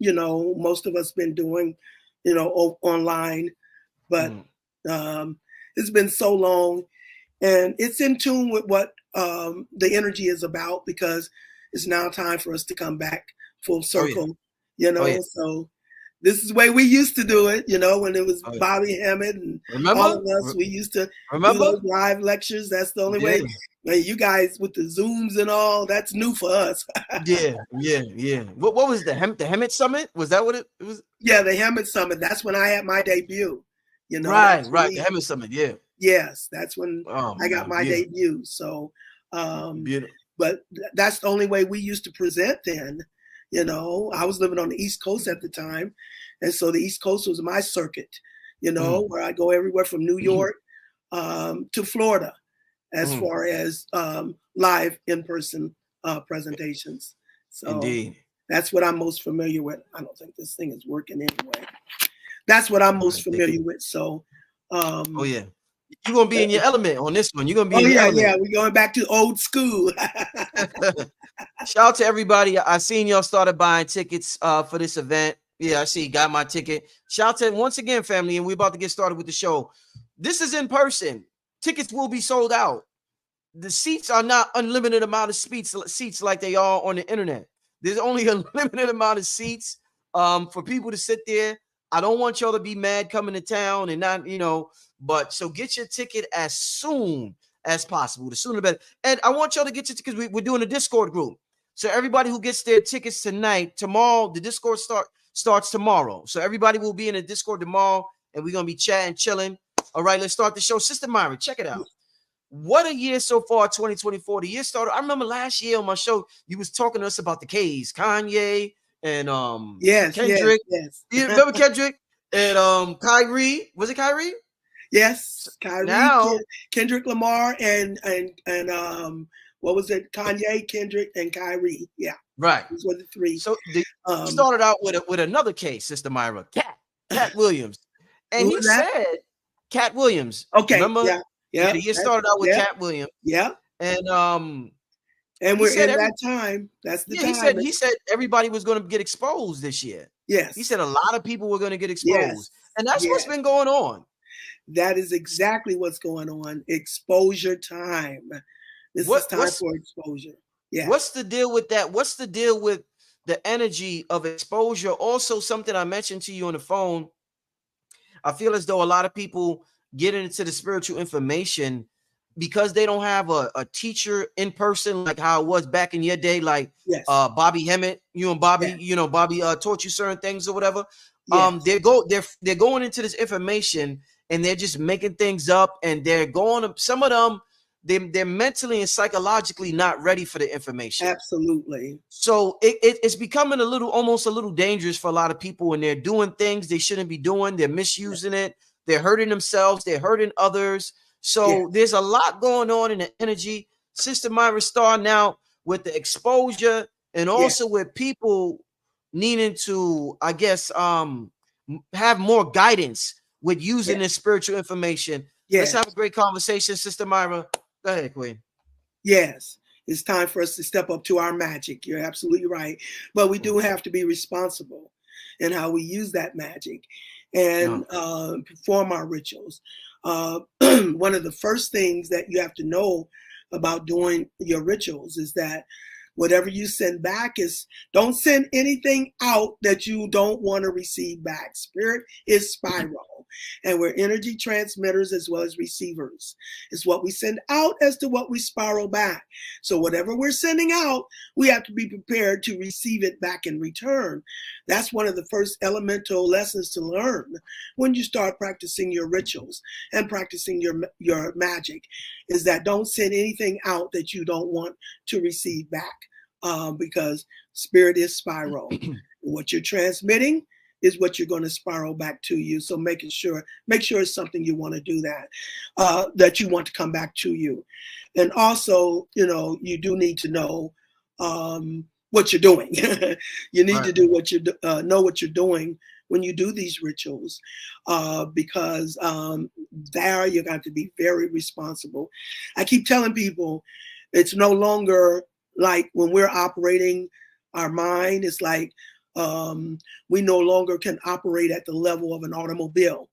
most of us been doing, online, but it's been so long, and it's in tune with what the energy is about, because it's now time for us to come back full circle, so this is the way we used to do it, when it was Bobby Hammond and all of us. We used to do those live lectures. That's the only way. You guys with the Zooms and all, that's new for us. Yeah. What was the Hammond Summit? Was that what it was? Yeah, the Hammond Summit. That's when I had my debut. Right. The Hammond Summit. Yeah. Yes, that's when I got my debut. So, but that's the only way we used to present then. I was living on the East Coast at the time. And so the East Coast was my circuit, where I go everywhere from New York to Florida as far as live in-person presentations. So Indeed. That's what I'm most familiar with. I don't think this thing is working anyway. That's what I'm most familiar with. So, you're gonna be in your element on this one. You're gonna be in your element. Yeah, we're going back to old school. Shout out to everybody. I seen y'all started buying tickets for this event. Yeah, I see. Got my ticket. Shout out to once again, family, and we're about to get started with the show. This is in person. Tickets will be sold out. The seats are not unlimited amount of seats like they are on the internet. There's only a limited amount of seats for people to sit there. I don't want y'all to be mad coming to town and not, but so get your ticket as soon as possible. The sooner the better. And I want y'all to get your tickets. We're doing a Discord group. So everybody who gets their tickets tomorrow, the Discord starts tomorrow. So everybody will be in the Discord tomorrow, and we're going to be chatting, chilling. All right, let's start the show. Sister Myrah, check it out. What a year so far, 2024. The year started. I remember last year on my show, you was talking to us about the K's, Kanye and Kendrick. Yes. You remember Kendrick and Kyrie? Was it Kyrie? Yes, Kyrie, now, Kendrick Lamar, and what was it? Kanye, Kendrick, and Kyrie. Yeah, right. Those were the three. So they started out with another case, Sister Myrah, Cat Williams, and he said Cat Williams. Okay, remember? Yeah. The year started out with Cat Williams. Yeah, and we're in that time. That's the time. He said everybody was going to get exposed this year. Yes, he said a lot of people were going to get exposed, and that's what's been going on. That is exactly what's going on. Exposure time. This is time for exposure. Yeah. What's the deal with that? What's the deal with the energy of exposure? Also, something I mentioned to you on the phone. I feel as though a lot of people get into the spiritual information because they don't have a teacher in person, like how it was back in your day, like Bobby Hammond, you and Bobby, Bobby taught you certain things or whatever. Yes. They're going into this information and they're just making things up, and they're going. Some of them, they're mentally and psychologically not ready for the information. Absolutely. So it's becoming almost a little dangerous for a lot of people, and they're doing things they shouldn't be doing. They're misusing it. They're hurting themselves. They're hurting others. So there's a lot going on in the energy. Sister Myrah Star now with the exposure, and also with people needing to, I guess, have more guidance with using this spiritual information. Let's have a great conversation, Sister Myrah. Go ahead, Queen. Yes, it's time for us to step up to our magic. You're absolutely right. But we do have to be responsible in how we use that magic and perform our rituals. One of the first things that you have to know about doing your rituals is that whatever you send back don't send anything out that you don't want to receive back. Spirit is spiral, and we're energy transmitters as well as receivers. It's what we send out as to what we spiral back. So whatever we're sending out, we have to be prepared to receive it back in return. That's one of the first elemental lessons to learn when you start practicing your rituals and practicing your magic, is that don't send anything out that you don't want to receive back, because spirit is spiral. What you're transmitting is what you're going to spiral back to you. So make sure it's something you want to do that you want to come back to you. And also, you do need to know what you're doing. You need to do know what you're doing when you do these rituals, because there you got to be very responsible. I keep telling people it's no longer like when we're operating our mind, it's like We no longer can operate at the level of an automobile.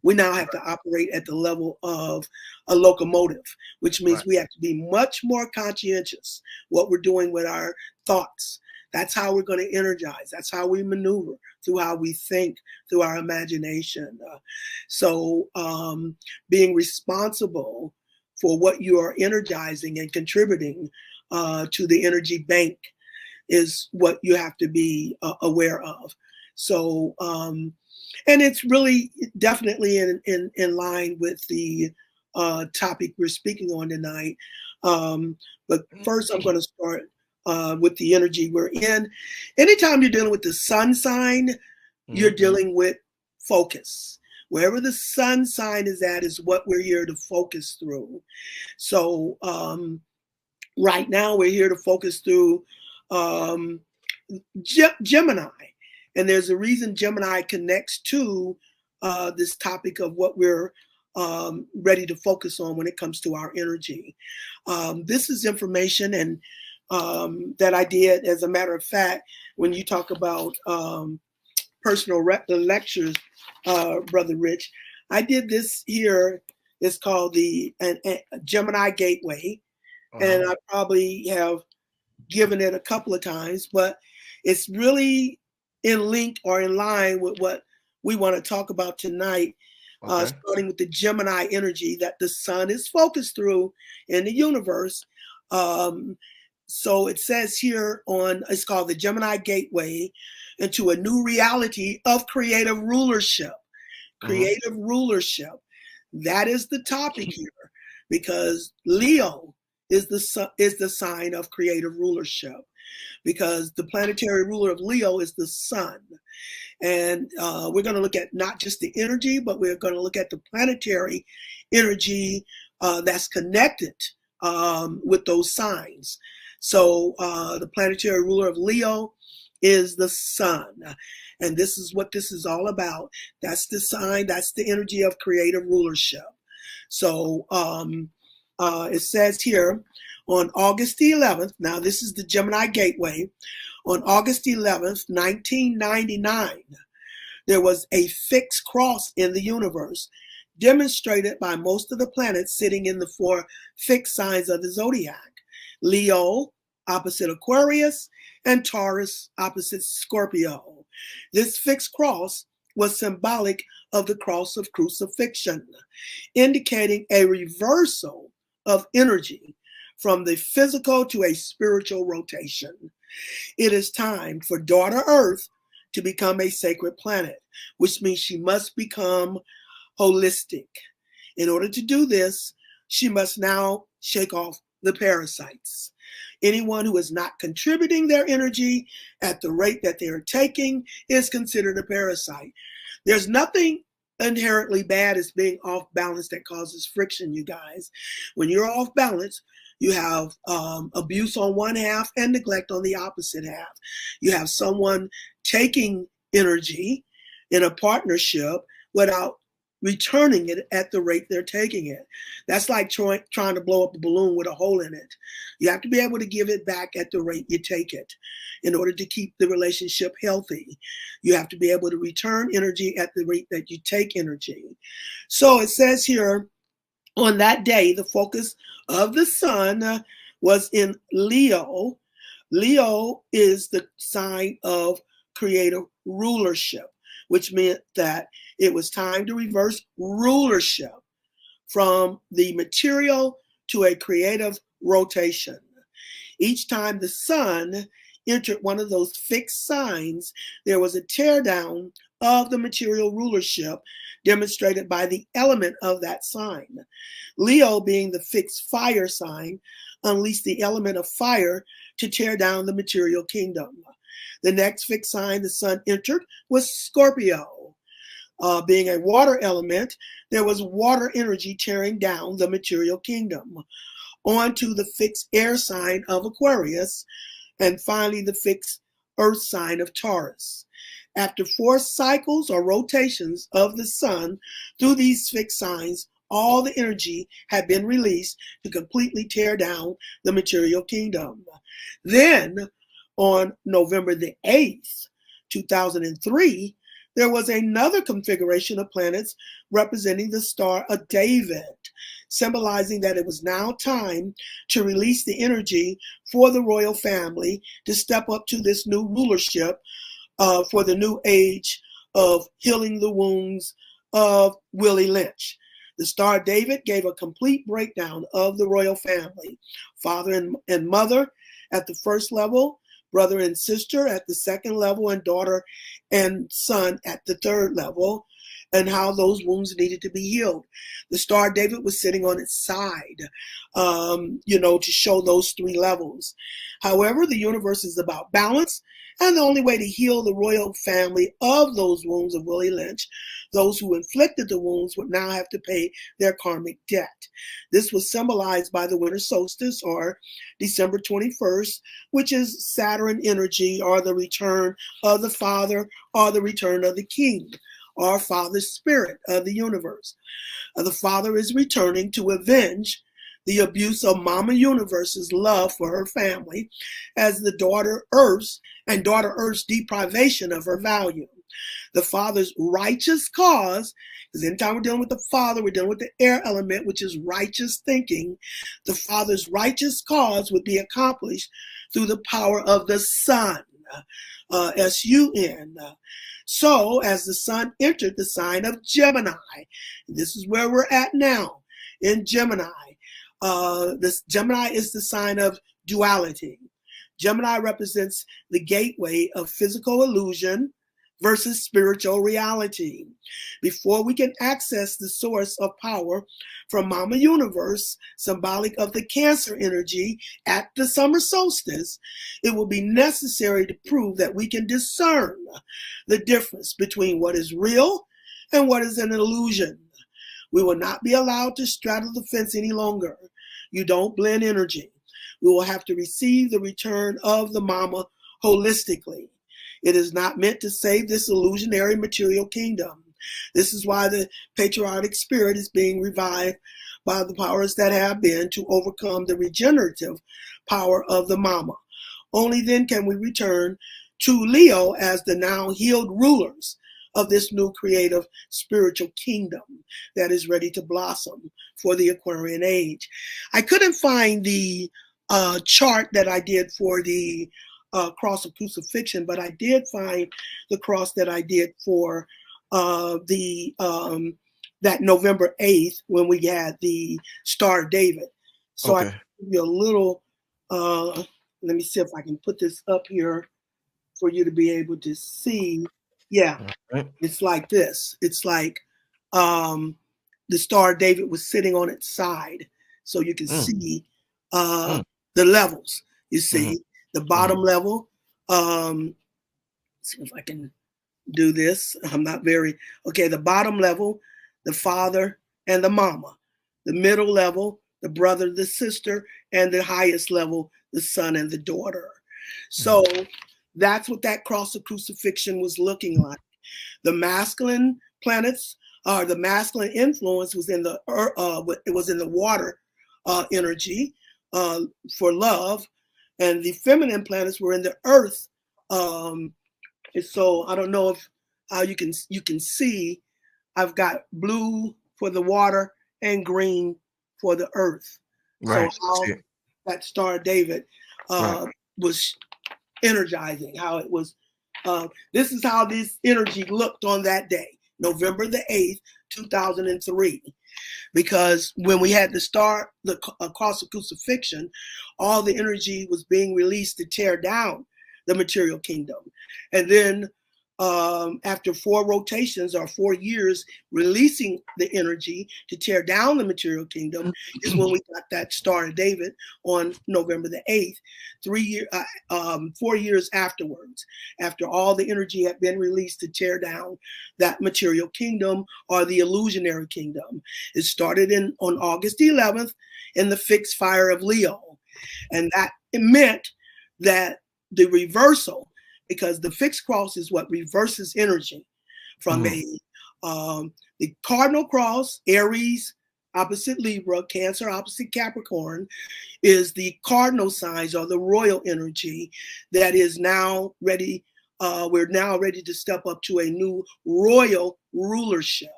We now have to operate at the level of a locomotive, which means we have to be much more conscientious what we're doing with our thoughts. That's how we're going to energize. That's how we maneuver, through how we think, through our imagination. So being responsible for what you are energizing and contributing to the energy bank is what you have to be aware of. So, and it's really definitely in line with the topic we're speaking on tonight. But first, I'm going to start with the energy we're in. Anytime you're dealing with the sun sign, you're dealing with focus. Wherever the sun sign is at is what we're here to focus through. So right now we're here to focus through Gemini. And there's a reason Gemini connects to this topic of what we're ready to focus on when it comes to our energy. This is information and that I did, as a matter of fact, when you talk about personal lectures, Brother Rich, I did this here. It's called the Gemini Gateway. And I probably have given it a couple of times, but it's really in link or in line with what we want to talk about tonight, starting with the Gemini energy that the sun is focused through in the universe. So it says here it's called the Gemini Gateway into a new reality of creative rulership. Creative rulership. That is the topic here, because Leo is the sign of creative rulership, because the planetary ruler of Leo is the sun. And we're going to look at not just the energy, but we're going to look at the planetary energy that's connected with those signs. So the planetary ruler of Leo is the sun. And this is what this is all about. That's the sign, that's the energy of creative rulership. So it says here on August the 11th, now this is the Gemini Gateway, on August 11th, 1999, there was a fixed cross in the universe, demonstrated by most of the planets sitting in the 4 fixed signs of the zodiac. Leo opposite Aquarius and Taurus opposite Scorpio. This fixed cross was symbolic of the cross of crucifixion, indicating a reversal of energy from the physical to a spiritual rotation. It is time for daughter Earth to become a sacred planet, which means she must become holistic. In order to do this, she must now shake off the parasites. Anyone who is not contributing their energy at the rate that they are taking is considered a parasite. There's nothing inherently bad as being off balance that causes friction, you guys. When you're off balance, you have abuse on one half and neglect on the opposite half. You have someone taking energy in a partnership without returning it at the rate they're taking it. That's like trying to blow up a balloon with a hole in it. You have to be able to give it back at the rate you take it in order to keep the relationship healthy. You have to be able to return energy at the rate that you take energy. So it says here, on that day, the focus of the sun was in Leo. Leo is the sign of creative rulership, which meant that it was time to reverse rulership from the material to a creative rotation. Each time the sun entered one of those fixed signs, there was a teardown of the material rulership demonstrated by the element of that sign. Leo, being the fixed fire sign, unleashed the element of fire to tear down the material kingdom. The next fixed sign the sun entered was Scorpio. Being a water element, there was water energy tearing down the material kingdom. On to the fixed air sign of Aquarius, and finally the fixed earth sign of Taurus. After 4 cycles or rotations of the sun through these fixed signs, all the energy had been released to completely tear down the material kingdom. Then, on November the 8th, 2003, there was another configuration of planets representing the Star of David, symbolizing that it was now time to release the energy for the royal family to step up to this new rulership for the new age of healing the wounds of Willie Lynch. The Star of David gave a complete breakdown of the royal family, father and mother at the first level, brother and sister at the second level, and daughter and son at the third level, and how those wounds needed to be healed. The Star of David was sitting on its side, to show those three levels. However, the universe is about balance, and the only way to heal the royal family of those wounds of Willie Lynch, those who inflicted the wounds would now have to pay their karmic debt. This was symbolized by the winter solstice, or December 21st, which is Saturn energy, or the return of the Father, or the return of the King, or Father's spirit of the universe. The Father is returning to avenge the abuse of Mama Universe's love for her family as the daughter Earth's deprivation of her value. The Father's righteous cause, because anytime we're dealing with the Father, we're dealing with the air element, which is righteous thinking. The Father's righteous cause would be accomplished through the power of the Sun, S-U-N. So as the Sun entered the sign of Gemini, this is where we're at now in Gemini. This Gemini is the sign of duality. Gemini represents the gateway of physical illusion versus spiritual reality. Before we can access the source of power from Mama Universe, symbolic of the Cancer energy at the summer solstice, it will be necessary to prove that we can discern the difference between what is real and what is an illusion. We will not be allowed to straddle the fence any longer. You don't blend energy. We will have to receive the return of the Mama holistically. It is not meant to save this illusionary material kingdom. This is why the patriotic spirit is being revived by the powers that have been to overcome the regenerative power of the Mama. Only then can we return to Leo as the now healed rulers of this new creative spiritual kingdom that is ready to blossom for the Aquarian age. I couldn't find the chart that I did for the cross of crucifixion, but I did find the cross that I did for that November 8th when we had the Star of David. So okay. I give you a little, let me see if I can put this up here for you to be able to see. Yeah, right. It's like this. It's like the Star of David was sitting on its side. So you can see the levels. You see the bottom level. See if I can do this. I'm not very, okay, the bottom level, the father and the mama. The middle level, the brother, the sister, and the highest level, the son and the daughter. So that's what that cross of crucifixion was looking like. The masculine planets, the masculine influence was in the it was in the water energy for love, and the feminine planets were in the earth. And so I don't know if how you can see. I've got blue for the water and green for the earth. Right. So how that Star of David was energizing, how it was. This is how this energy looked on that day, November the 8th, 2003. Because when we had the cross of crucifixion, all the energy was being released to tear down the material kingdom. And then after 4 rotations or 4 years releasing the energy to tear down the material kingdom is when we got that Star of David on November the 8th, 4 years afterwards, after all the energy had been released to tear down that material kingdom or the illusionary kingdom. It started on August 11th in the fixed fire of Leo. And that it meant that the reversal, because the fixed cross is what reverses energy from the cardinal cross, Aries opposite Libra, Cancer opposite Capricorn, is the cardinal signs or the royal energy that is now ready we're now ready to step up to a new royal rulership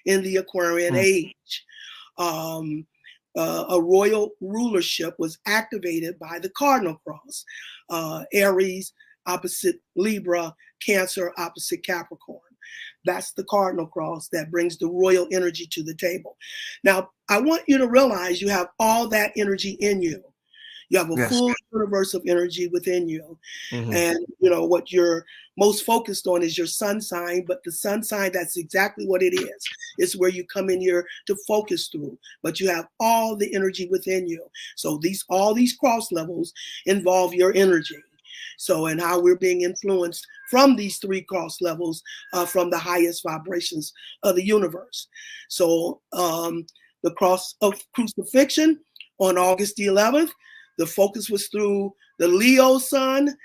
in the Aquarian age. A royal rulership was activated by the cardinal cross, Aries opposite Libra, Cancer opposite Capricorn. That's the cardinal cross that brings the royal energy to the table. Now, I want you to realize you have all that energy in you. You have a full universe of energy within you. And, you know, what you're most focused on is your sun sign, but the sun sign, that's exactly what it is. It's where you come in here to focus through, but you have all the energy within you. So all these cross levels involve your energy. So, and how we're being influenced from these 3 cross levels from the highest vibrations of the universe. So the cross of crucifixion on August the 11th, the focus was through the Leo sun.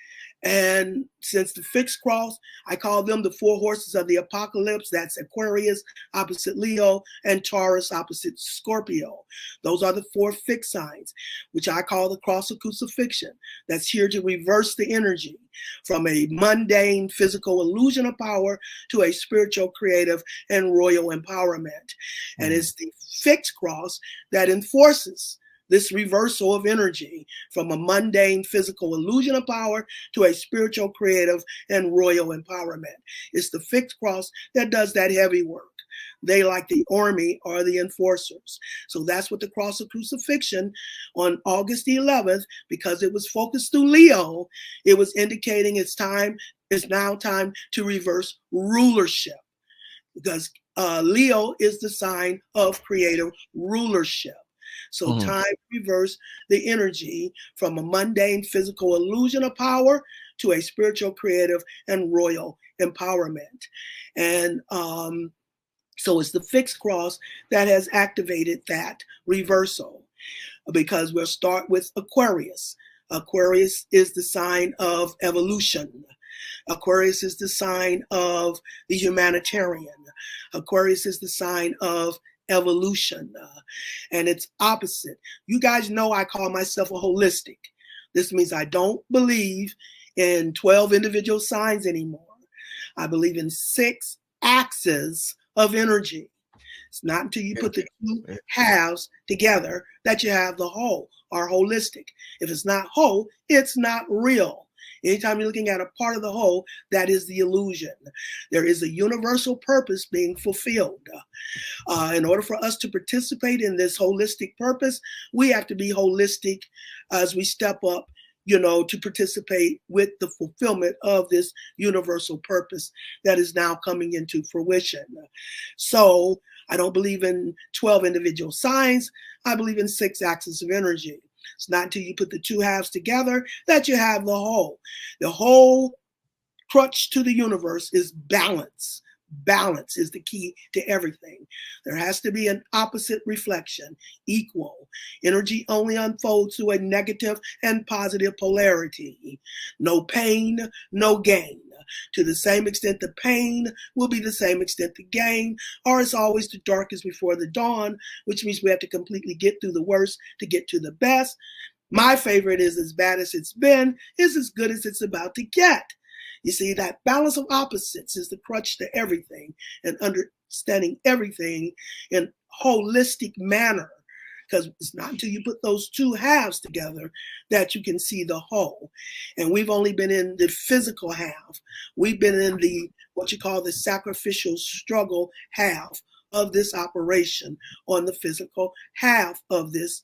And since the fixed cross, I call them the 4 horses of the apocalypse. That's Aquarius opposite Leo and Taurus opposite Scorpio. Those are the 4 fixed signs, which I call the cross of crucifixion. That's here to reverse the energy from a mundane physical illusion of power to a spiritual, creative, and royal empowerment. And it's the fixed cross that enforces this reversal of energy from a mundane physical illusion of power to a spiritual, creative, and royal empowerment. It's the fixed cross that does that heavy work. They, like the army, are the enforcers. So that's what the cross of crucifixion on August the 11th, because it was focused through Leo, it was indicating it's now time to reverse rulership, because Leo is the sign of creative rulership. So time to reverse the energy from a mundane physical illusion of power to a spiritual, creative, and royal empowerment. And so it's the fixed cross that has activated that reversal, because we'll start with Aquarius. Aquarius is the sign of evolution. Aquarius is the sign of the humanitarian. Aquarius is the sign of evolution, and it's opposite. You guys know I call myself a holistic. This means I don't believe in 12 individual signs anymore. I believe in 6 axes of energy. It's not until you put the 2 halves together that you have the whole, or holistic. If it's not whole, it's not real. Anytime you're looking at a part of the whole, that is the illusion. There is a universal purpose being fulfilled. In order for us to participate in this holistic purpose, we have to be holistic as we step up, you know, to participate with the fulfillment of this universal purpose that is now coming into fruition. So I don't believe in 12 individual signs. I believe in 6 axes of energy. It's not until you put the 2 halves together that you have the whole. The whole crutch to the universe is balance. Balance is the key to everything. There has to be an opposite reflection, equal. Energy only unfolds through a negative and positive polarity. No pain, no gain. To the same extent the pain will be the same extent the gain, or it's always the darkest before the dawn, which means we have to completely get through the worst to get to the best. My favorite is as bad as it's been is as good as it's about to get. You see, that balance of opposites is the crutch to everything, and understanding everything in a holistic manner. Because it's not until you put those 2 halves together that you can see the whole. And we've only been in the physical half. We've been in the, what you call the sacrificial struggle half of this operation on the physical half of this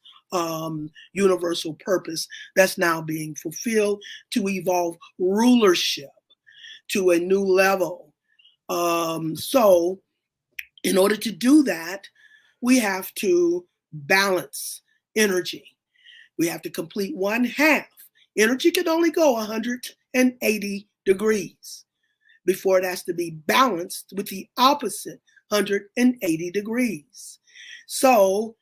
universal purpose that's now being fulfilled to evolve rulership to a new level. So in order to do that, we have to balance energy. We have to complete 1 half. Energy can only go 180 degrees before it has to be balanced with the opposite 180 degrees. So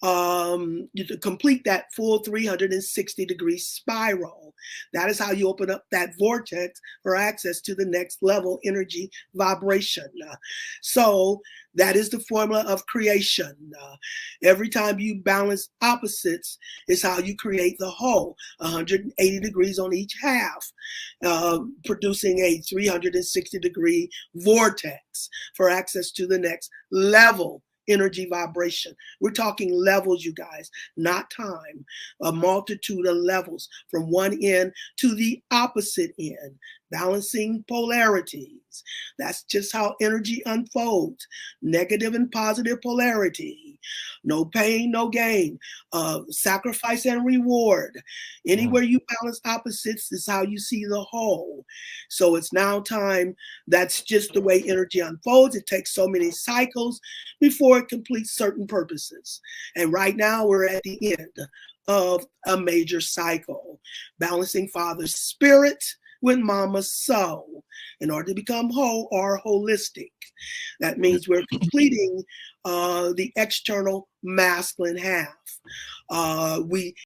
you to complete that full 360 degree spiral. That is how you open up that vortex for access to the next level energy vibration. So that is the formula of creation. Every time you balance opposites is how you create the whole, 180 degrees on each half, producing a 360-degree vortex for access to the next level energy vibration. We're talking levels, you guys, not time. A multitude of levels from one end to the opposite end, balancing polarities. That's just how energy unfolds. Negative and positive polarity. No pain, no gain. Sacrifice and reward. Anywhere you balance opposites is how you see the whole. So it's now time. That's just the way energy unfolds. It takes so many cycles before it completes certain purposes. And right now we're at the end of a major cycle, balancing Father's spirit with Mama's soul in order to become whole or holistic. That means we're completing the external masculine half. We